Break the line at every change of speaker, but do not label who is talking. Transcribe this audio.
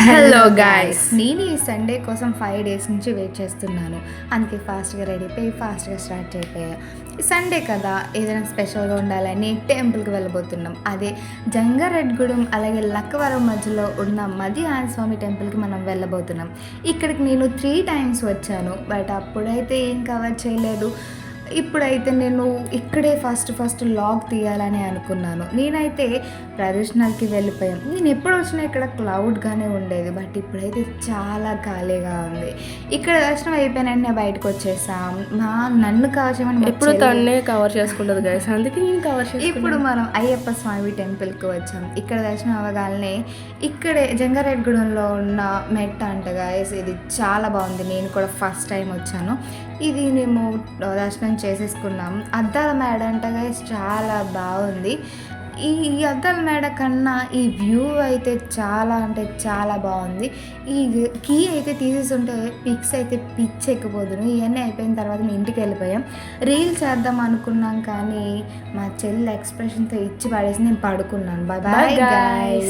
Hello guys,
నేను ఈ Sunday కోసం 5 days నుంచి వెయిట్ చేస్తున్నాను. అందుకే ఫాస్ట్గా రెడీ అయిపోయి ఫాస్ట్గా స్టార్ట్ అయిపోయా. సండే కదా, ఏదైనా స్పెషల్గా ఉండాలని టెంపుల్కి వెళ్ళబోతున్నాం. అదే జంగారెడ్గూడెం అలాగే లక్కవరం మధ్యలో ఉన్న మది ఆంజనేయ స్వామి టెంపుల్కి మనం వెళ్ళబోతున్నాం. ఇక్కడికి నేను 3 times వచ్చాను, బట్ అప్పుడైతే ఏం కవర్ చేయలేదు. ఇప్పుడైతే నేను ఇక్కడే ఫస్ట్ లాగ్ తీయాలని అనుకున్నాను. నేనైతే ప్రదర్శనలకి వెళ్ళిపోయాం. నేను ఎప్పుడు వచ్చినా ఇక్కడ క్లౌడ్గానే ఉండేది, బట్ ఇప్పుడైతే చాలా ఖాళీగా ఉంది. ఇక్కడ దర్శనం అయిపోయిన బయటకు వచ్చేసాం. నన్ను కవర్ చేయమని
ఎప్పుడు తన్నే కవర్ చేసుకుంటుంది గైస్, అందుకే నేను కవర్ చేసుకుంటాను.
ఇప్పుడు మనం అయ్యప్ప స్వామి టెంపుల్కి వచ్చాం. ఇక్కడ దర్శనం అవ్వగానే ఇక్కడే జంగారెడ్గూడెంలో ఉన్న మెట్ట అంట గైస్, ఇది చాలా బాగుంది. నేను కూడా ఫస్ట్ టైం వచ్చాను. ఇది మేము దర్శనం చేసేసుకున్నాం. అద్దాల మేడ అంట గైస్, చాలా బాగుంది. ఈ అద్దాల మేడ కన్నా ఈ వ్యూ అయితే చాలా అంటే చాలా బాగుంది. ఈ కీ అయితే తీసేస్తుంటే పిక్స్ అయితే పిచ్ ఎక్కిపోదును. ఇవన్నీ అయిపోయిన తర్వాత మేము ఇంటికి వెళ్ళిపోయాం. రీల్ చేద్దాం అనుకున్నాం, కానీ మా చెల్లి ఎక్స్ప్రెషన్తో ఇచ్చి పడేసి నేను పడుకున్నాను. Bye bye guys.